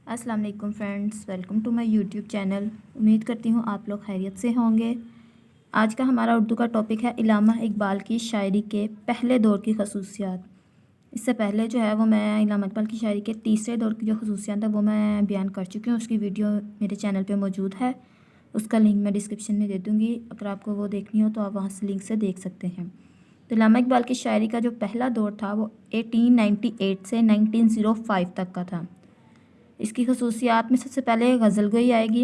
अस्सलाम वालेकुम friends, welcome to my YouTube channel. उम्मीद करती हूँ आप लोग खैरियत से होंगे। आज का हमारा उर्दू का टॉपिक है इल्लामा इकबाल की शायरी के पहले दौर की खसूसियात। इससे पहले जो है वो मैं इल्लामा इकबाल की शायरी के तीसरे दौर की जो खसूसियात है वो मैं बयान कर चुकी हूँ। उसकी वीडियो मेरे चैनल पर मौजूद है, उसका लिंक मैं डिस्क्रिप्शन में दे दूँगी। अगर आपको वो देखनी हो तो आप वहाँ से लिंक से देख सकते हैं। तो इल्लामा इकबाल की शायरी का जो पहला दौर था वो 1898 से 1905 तक का था। इसकी खसूसियात में सबसे पहले गज़ल गोई आएगी,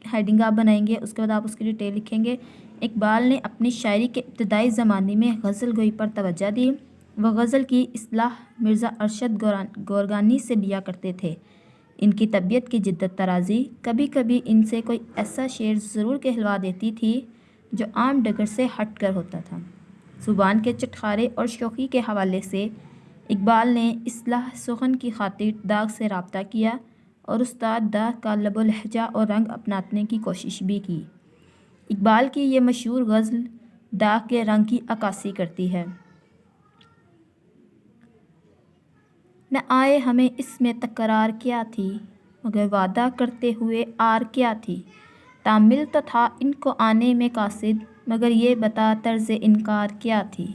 हेडिंग आप बनाएंगे, उसके बाद आप उसकी डिटेल लिखेंगे। इकबाल ने अपनी शायरी के इब्तदाई ज़माने में गज़ल गोई पर तवज्जो दी। वह गज़ल की इस्लाह मिर्ज़ा अरशद गोरगानी से लिया करते थे। इनकी तबीयत की जिद्दत तराज़ी कभी कभी इनसे कोई ऐसा शेर ज़रूर कहलवा देती थी जो आम डगर से हट कर होता था। ज़ुबान के चटखारे और शौक़ी के हवाले से इकबाल ने इस्लाह सुखन की खातिर दाग से रब्ता किया और उस्ताद दाग का लबो लहजा और रंग अपनाने की कोशिश भी की। इकबाल की ये मशहूर गज़ल दाग के रंग की अक्कासी करती है। न आए हमें इसमें तकरार क्या थी, मगर वादा करते हुए आर क्या थी। तामिल तो था इनको आने में कासिद, मगर ये बता तर्ज़ इनकार क्या थी।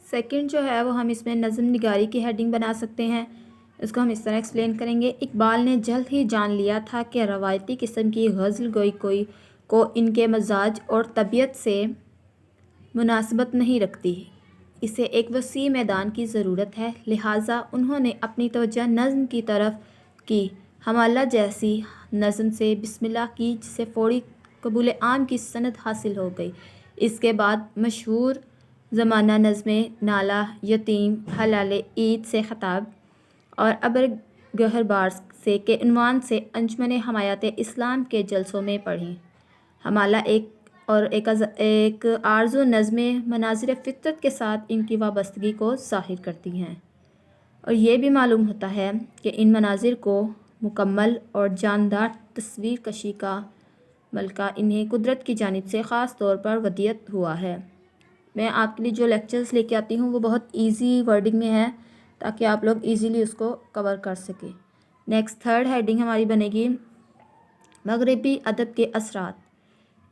सेकंड जो है वो हम इसमें नज़म निगारी की हेडिंग बना सकते हैं। इसको हम इस तरह एक्सप्लेन करेंगे। इकबाल ने जल्द ही जान लिया था कि रवायती किस्म की गज़ल गोई को इनके मजाज और तबीयत से मुनासबत नहीं रखती। इसे एक वसी मैदान की ज़रूरत है, लिहाजा उन्होंने अपनी तवज्जो नज़म की तरफ की। हमाला जैसी नज़म से बिस्मिल्लाह की, जिसे फ़ौरी कबूल आम की सनद हासिल हो गई। इसके बाद मशहूर ज़माना नज़्में नाला, यतीम, हलाल ईद से ख़ताब और अबर गहरबार से के उन्वान से अंजुमन हमायत इस्लाम के जलसों में पढ़ी। हमाला एक आरज़ू नज़्में मनाज़िर फ़ितरत के साथ इनकी वाबस्तगी को ज़ाहिर करती हैं, और ये भी मालूम होता है कि इन मनाज़िर को मुकम्मल और जानदार तस्वीर कशी का मलका इन्हें कुदरत की जानिब से ख़ास तौर पर वदियत हुआ है। मैं आपके लिए जो लेक्चर्स लेके आती हूँ वो बहुत इजी वर्डिंग में है, ताकि आप लोग इजीली उसको कवर कर सकें। नेक्स्ट थर्ड हेडिंग हमारी बनेगी मगरबी अदब के असरात।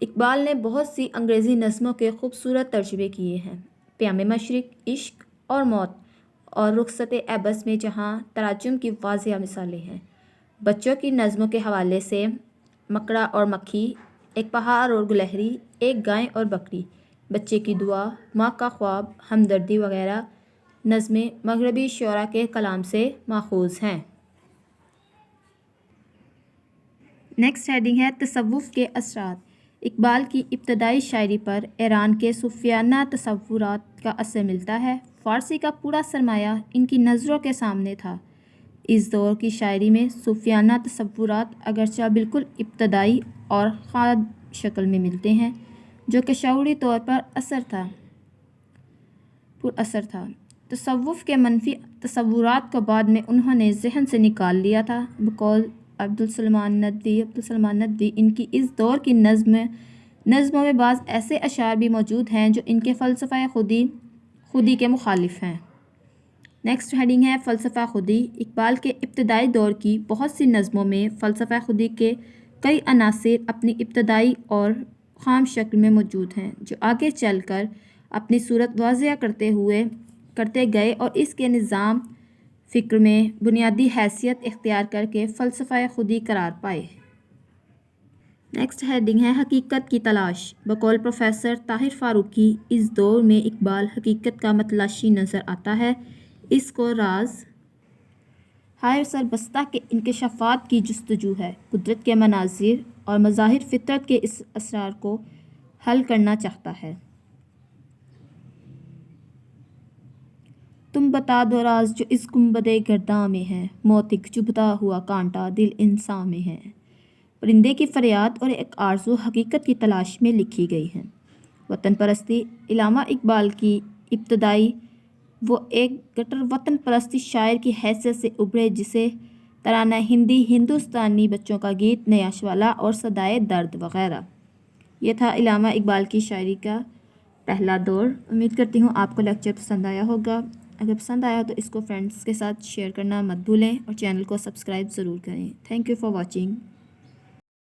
इकबाल ने बहुत सी अंग्रेज़ी नज़मों के खूबसूरत तर्जुमे किए हैं। प्याम मशरिक़, इश्क और मौत और रुखसत एबस में जहाँ तराजुम की वाज़िया मिसालें हैं। बच्चों की नज़मों के हवाले से मकड़ा और मक्खी, एक पहाड़ और गुलहरी, एक गाय और बकरी, बच्चे की दुआ, माँ का ख्वाब, हमदर्दी वगैरह नज़में मगरबी शोरा के कलाम से माखूज़ हैं। नेक्स्ट हेडिंग है तसव्वुफ़ के असरात। इकबाल की इब्तदाई शायरी पर ईरान के सूफियाना तसव्वुरात का असर मिलता है। फ़ारसी का पूरा सरमाया इनकी नज़रों के सामने था। इस दौर की शायरी में सूफियाना तसव्वुरात अगरचे बिल्कुल इब्तदाई और ख़्वाब शक्ल में मिलते हैं, जो कि शऊरी तौर पर पुरअसर था। तसव्वुफ़ के मनफी तसव्वुरात को बाद में उन्होंने जहन से निकाल लिया था। बकौल अब्दुल सलमान नदवी इनकी इस दौर की नज़मों में बाज़ ऐसे अशार भी मौजूद हैं जो इनके फ़लसफ़ा खुदी के मुखालिफ हैं। नेक्स्ट हेडिंग है फ़लसफ़ा खुदी। इकबाल के इब्तदाई दौर की बहुत सी नज़मों में फ़लसफ़ा खुदी के कई अनासिर अपनी इब्तदाई और ख़ाम शक्ल में मौजूद हैं, जो आगे चलकर अपनी सूरत वाज़िया करते गए और इसके निज़ाम फ़िक्र में बुनियादी हैसियत इख्तियार करके फ़लसफ़ा खुदी करार पाए। नेक्स्ट हेडिंग है हकीकत की तलाश। बकौल प्रोफेसर ताहिर फ़ारूकी, इस दौर में इकबाल हकीकत का मतलाशी नज़र आता है। इसको राज हायर सरबस्ता के इंकशाफात की जुस्तजू है। कुदरत के मनाजिर और मज़ाहिर फ़ितरत के इस असरार को हल करना चाहता है। तुम बता दो राज जो इस गुंबदे गर्दां में है, मौत एक चुभता हुआ कांटा दिल इंसान में है। परिंदे की फरियाद और एक आरज़ू हकीकत की तलाश में लिखी गई है। वतन परस्ती। इल्लामा इकबाल की इब्तदाई वो एक गटर वतन परस्ती शायर की हैसियत से उभरे, जिसे तराना हिंदी, हिंदुस्तानी बच्चों का गीत, नयाशवाला और सदाए दर्द वगैरह। ये था इल्लामा इकबाल की शायरी का پہلا دور۔ امید کرتی ہوں آپ کو لیکچر پسند آیا ہوگا۔ اگر پسند آیا تو اس کو فرینڈس کے ساتھ شیئر کرنا مت بھولیں اور چینل کو سبسکرائب ضرور کریں۔ Thank you for watching.